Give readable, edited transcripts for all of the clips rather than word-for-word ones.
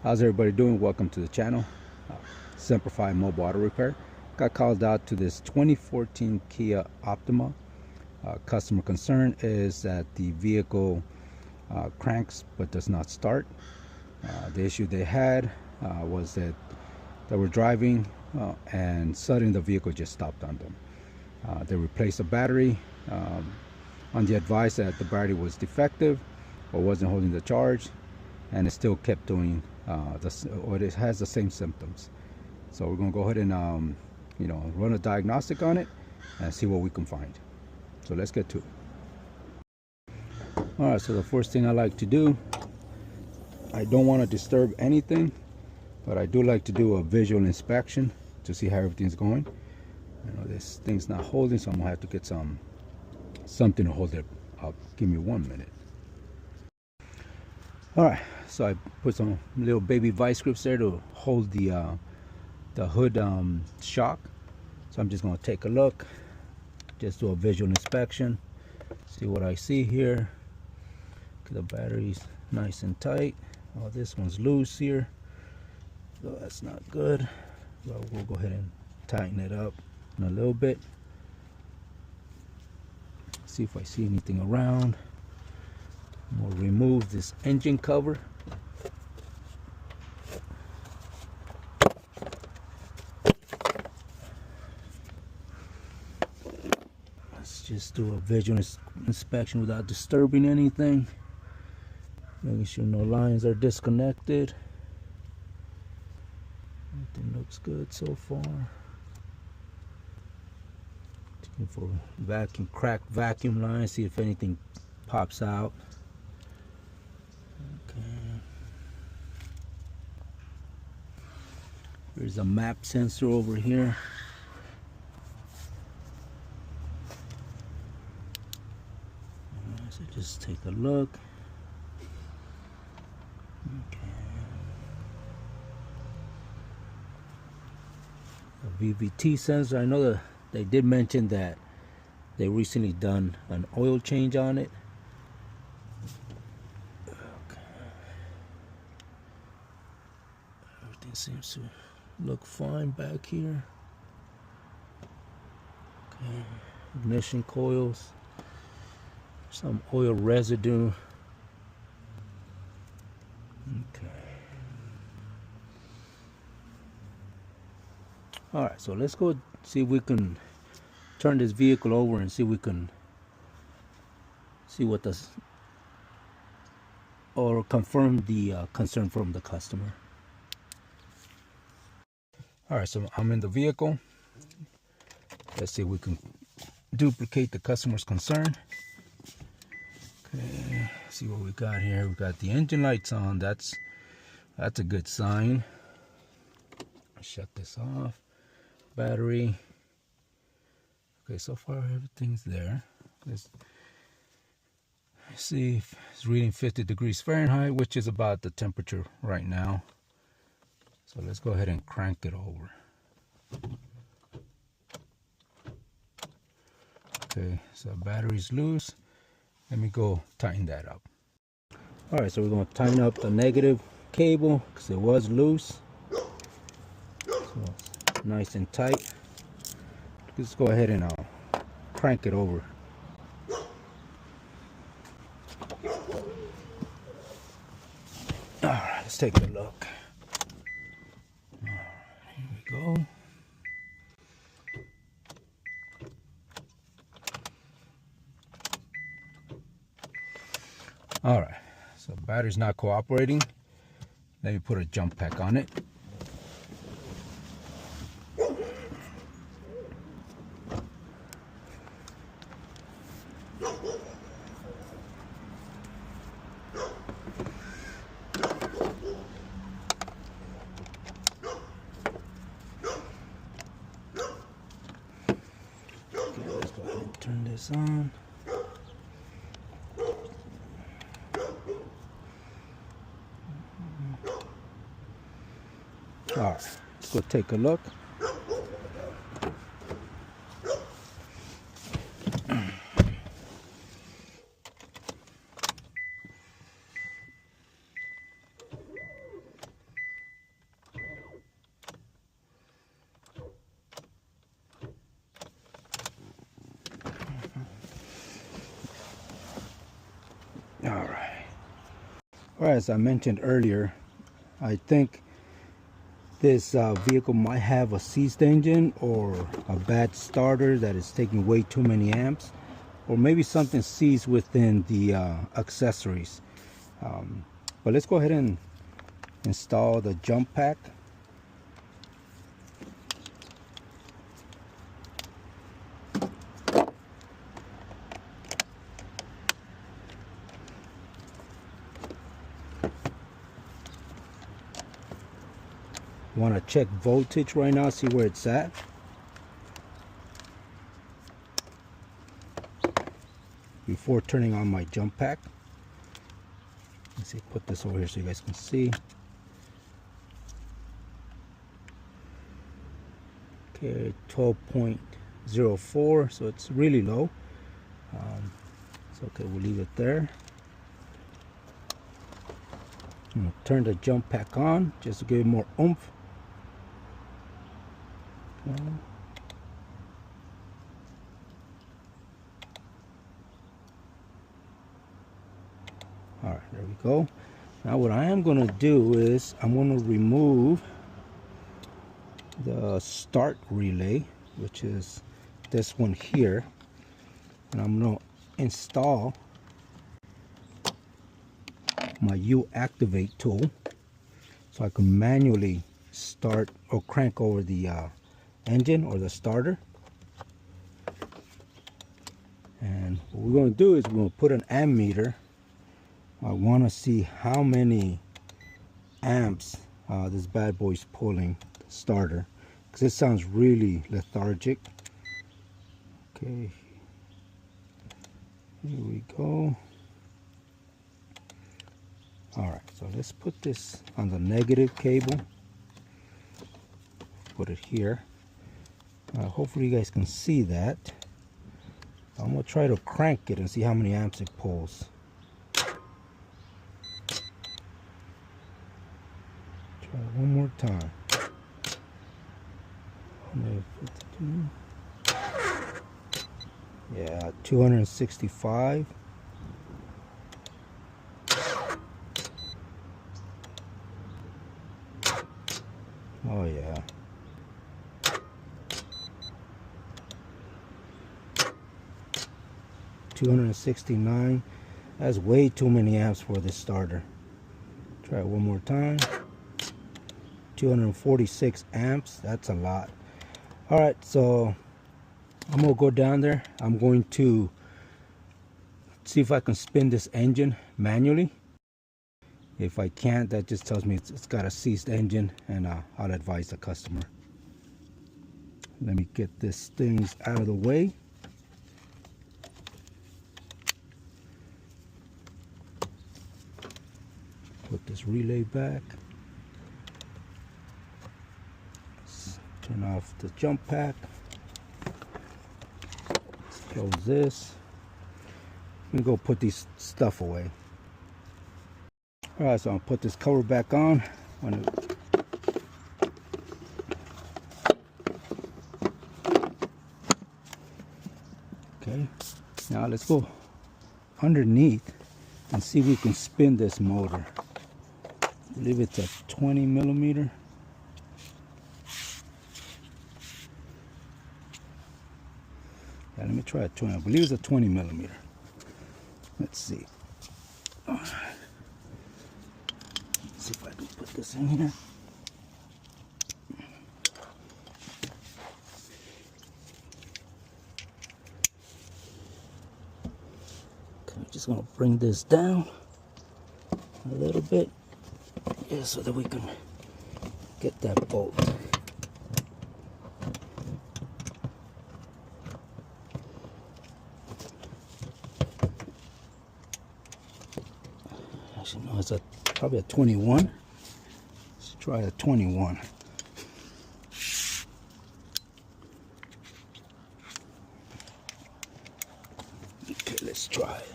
How's everybody doing? Welcome to the channel. SemperFi Mobile Auto Repair. Got called out to this 2014 Kia Optima. Customer concern is that the vehicle cranks but does not start. The issue they had was that they were driving and suddenly the vehicle just stopped on them. They replaced the battery on the advice that the battery was defective or wasn't holding the charge, and it still kept doing or it has the same symptoms. So we're going to go ahead and run a diagnostic on it and see what we can find. So let's get to it. All right, so the first thing I like to do, I don't want to disturb anything, but I do like to do a visual inspection to see how everything's going. This thing's not holding, so I'm gonna have to get something to hold it up. Give me 1 minute. All right, so I put some little baby vice grips there to hold the hood shock. So I'm just gonna take a look, just do a visual inspection, see what I see here. Okay, the battery's nice and tight. Oh, this one's loose here, so that's not good. So we'll go ahead and tighten it up in a little bit. See if I see anything around. We'll remove this engine cover. Let's just do a visual inspection without disturbing anything. Making sure no lines are disconnected. Everything looks good so far. Checking for cracked vacuum lines, see if anything pops out. Okay. There's a map sensor over here. So just take a look. Okay. A VVT sensor. I know that they did mention that they recently done an oil change on it. Okay. Everything seems to look fine back here. Okay. Ignition coils. Some oil residue. Okay. All right, so let's go see if we can turn this vehicle over and see if we can see what does or confirm the concern from the customer. All right, so I'm in the vehicle. Let's see if we can duplicate the customer's concern. Okay, see what we got here. We got the engine lights on. That's a good sign. Shut this off. Battery. Okay, so far everything's there. Let's see if it's reading 50 degrees Fahrenheit, which is about the temperature right now. So let's go ahead and crank it over. Okay, so battery's loose. Let me go tighten that up. All right, so we're going to tighten up the negative cable because it was loose. So it's nice and tight. Let's go ahead and crank it over. All right, let's take a look. All right, here we go. All right, so battery's not cooperating. Let me put a jump pack on it. Okay, let's go ahead and turn this on. All right, let's go take a look. Or as I mentioned earlier, I think this vehicle might have a seized engine or a bad starter that is taking way too many amps, or maybe something seized within the accessories. But let's go ahead and install the jump pack. Want to check voltage right now, see where it's at. Before turning on my jump pack. Let's see, put this over here so you guys can see. Okay, 12.04, so it's really low. It's okay, we'll leave it there. I'm gonna turn the jump pack on just to give it more oomph. Okay. All right, there we go. Now what I am going to do is I'm going to remove the start relay, which is this one here, and I'm going to install my U activate tool so I can manually start or crank over the engine or the starter. And what we're going to do is we're going to put an ammeter. I want to see how many amps this bad boy is pulling the starter, because it sounds really lethargic. Okay, here we go. Alright, so let's put this on the negative cable. Put it here. Hopefully you guys can see that. I'm going to try to crank it and see how many amps it pulls. Try it one more time. 152. Yeah, 265. Oh yeah. 269. That's way too many amps for this starter. Try it one more time. 246 amps. That's a lot. All right, so I'm gonna go down there. I'm going to see if I can spin this engine manually. If I can't, that just tells me it's got a seized engine, and I'll advise the customer. Let me get this things out of the way. Put this relay back. Let's turn off the jump pack. Let's close this. I'm gonna go put these stuff away. Alright, so I'll put this cover back on. Okay, now let's go underneath and see if we can spin this motor. I believe it's a 20 millimeter. Yeah, let me try a 20. I believe it's a 20 millimeter. Let's see. Let's see if I can put this in here. Okay, I'm just gonna bring this down a little bit, yeah, so that we can get that bolt. Actually, no, it's probably a 21. Let's try a 21. Okay, let's try it.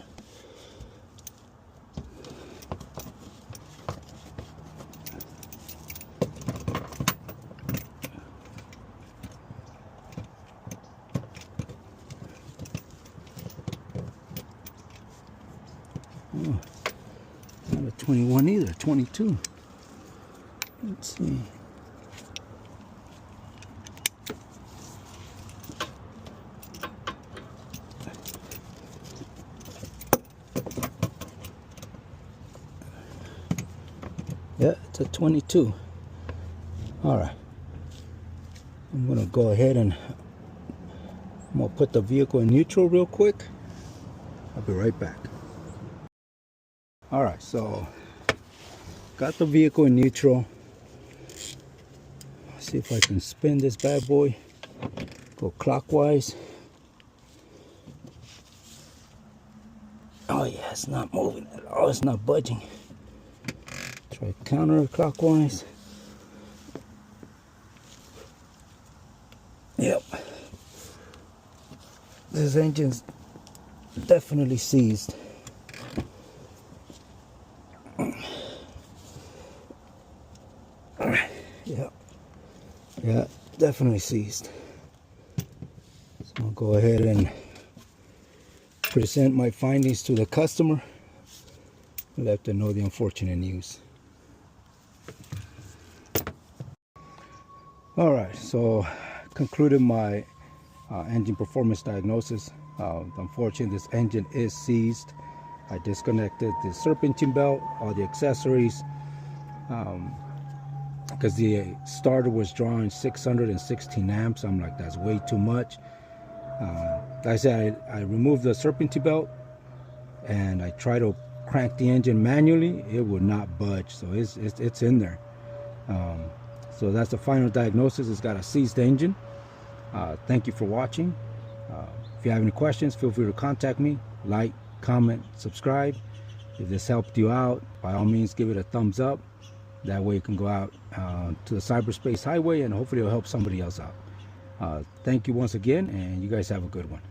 21 either, 22. Let's see. Yeah, it's a 22. All right. I'm gonna go ahead and I'm gonna put the vehicle in neutral real quick. I'll be right back. All right, so got the vehicle in neutral. Let's see if I can spin this bad boy. Go clockwise. Oh yeah, it's not moving at all. It's not budging. Try counterclockwise. Yep. This engine's definitely seized. Yeah, definitely seized. So I'll go ahead and present my findings to the customer. Let them know the unfortunate news. All right, so concluded my engine performance diagnosis. Unfortunately, this engine is seized. I disconnected the serpentine belt, all the accessories, because the starter was drawing 616 amps. I'm like, that's way too much. Like I said, I removed the serpentine belt and I tried to crank the engine manually. It would not budge, so it's in there. So that's the final diagnosis. It's got a seized engine. Thank you for watching. If you have any questions, feel free to contact me. Like, comment, subscribe. If this helped you out, by all means give it a thumbs up. That way you can go out to the cyberspace highway and hopefully it'll help somebody else out. Thank you once again, and you guys have a good one.